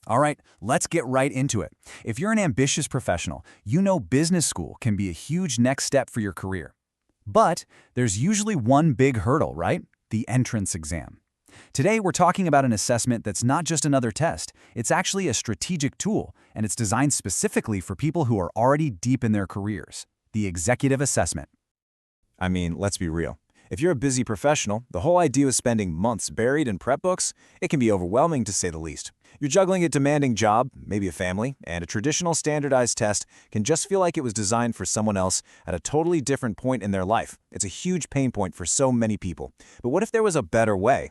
All right, let's get right into it. If you're an ambitious professional, you know business school can be a huge next step for your career. But there's usually one big hurdle, right? The entrance exam. Today, we're talking about an assessment that's not just another test. It's actually a strategic tool, and it's designed specifically for people who are already deep in their careers. The executive assessment. I mean, let's be real. If you're a busy professional, the whole idea of spending months buried in prep books, it can be overwhelming to say the least. You're juggling a demanding job, maybe a family, and a traditional standardized test can just feel like it was designed for someone else at a totally different point in their life. It's a huge pain point for so many people. But what if there was a better way?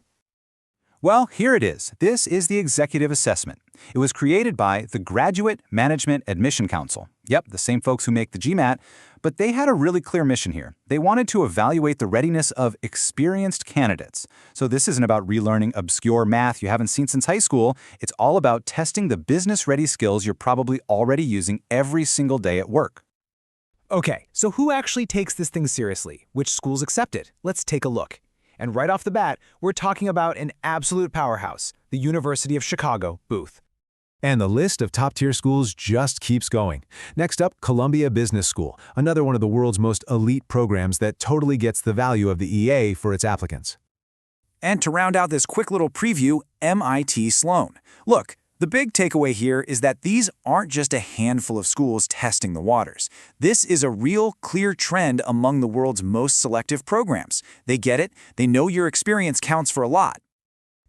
Well, here it is. This is the executive assessment. It was created by the Graduate Management Admission Council. Yep, the same folks who make the GMAT, but they had a really clear mission here. They wanted to evaluate the readiness of experienced candidates. So this isn't about relearning obscure math you haven't seen since high school. It's all about testing the business-ready skills you're probably already using every single day at work. Okay, so who actually takes this thing seriously? Which schools accept it? Let's take a look. And right off the bat, we're talking about an absolute powerhouse, the University of Chicago, Booth. And the list of top-tier schools just keeps going. Next up, Columbia Business School, another one of the world's most elite programs that totally gets the value of the EA for its applicants. And to round out this quick little preview, MIT Sloan. Look, the big takeaway here is that these aren't just a handful of schools testing the waters. This is a real, clear trend among the world's most selective programs. They get it. They know your experience counts for a lot.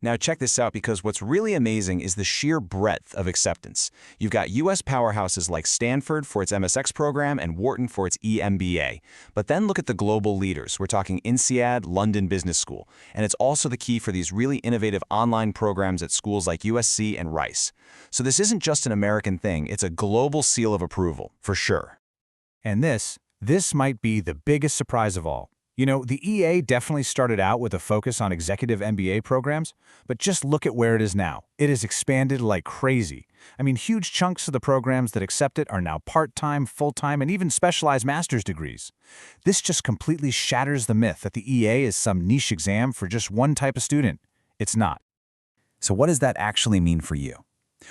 Now check this out, because what's really amazing is the sheer breadth of acceptance. You've got U.S. powerhouses like Stanford for its MSX program and Wharton for its EMBA. But then look at the global leaders. We're talking INSEAD, London Business School. And it's also the key for these really innovative online programs at schools like USC and Rice. So this isn't just an American thing, it's a global seal of approval, for sure. And this might be the biggest surprise of all. You know, the EA definitely started out with a focus on executive MBA programs, but just look at where it is now. It has expanded like crazy. I mean, huge chunks of the programs that accept it are now part-time, full-time, and even specialized master's degrees. This just completely shatters the myth that the EA is some niche exam for just one type of student. It's not. So what does that actually mean for you?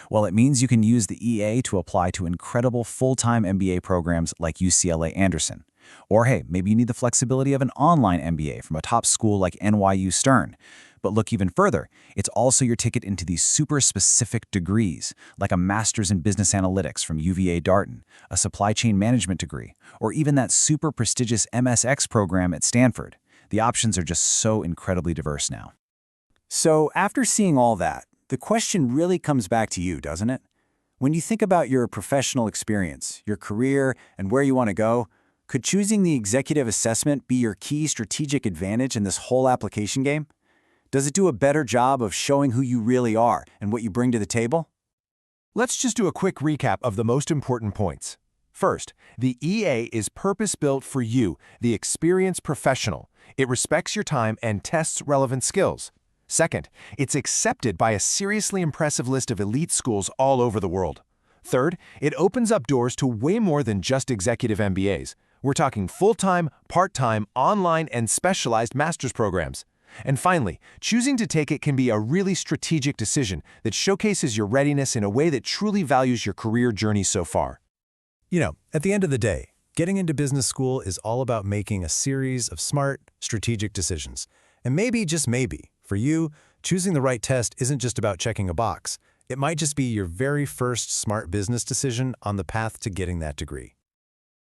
Well, it means you can use the EA to apply to incredible full-time MBA programs like UCLA Anderson. Or hey, maybe you need the flexibility of an online MBA from a top school like NYU Stern. But look even further, it's also your ticket into these super specific degrees, like a master's in business analytics from UVA Darton, a supply chain management degree, or even that super prestigious MSX program at Stanford. The options are just so incredibly diverse now. So after seeing all that, the question really comes back to you, doesn't it? When you think about your professional experience, your career, and where you want to go, could choosing the executive assessment be your key strategic advantage in this whole application game? Does it do a better job of showing who you really are and what you bring to the table? Let's just do a quick recap of the most important points. First, the EA is purpose-built for you, the experienced professional. It respects your time and tests relevant skills. Second, it's accepted by a seriously impressive list of elite schools all over the world. Third, it opens up doors to way more than just executive MBAs. We're talking full-time, part-time, online, and specialized master's programs. And finally, choosing to take it can be a really strategic decision that showcases your readiness in a way that truly values your career journey so far. You know, at the end of the day, getting into business school is all about making a series of smart, strategic decisions. And maybe, just maybe, for you, choosing the right test isn't just about checking a box. It might just be your very first smart business decision on the path to getting that degree.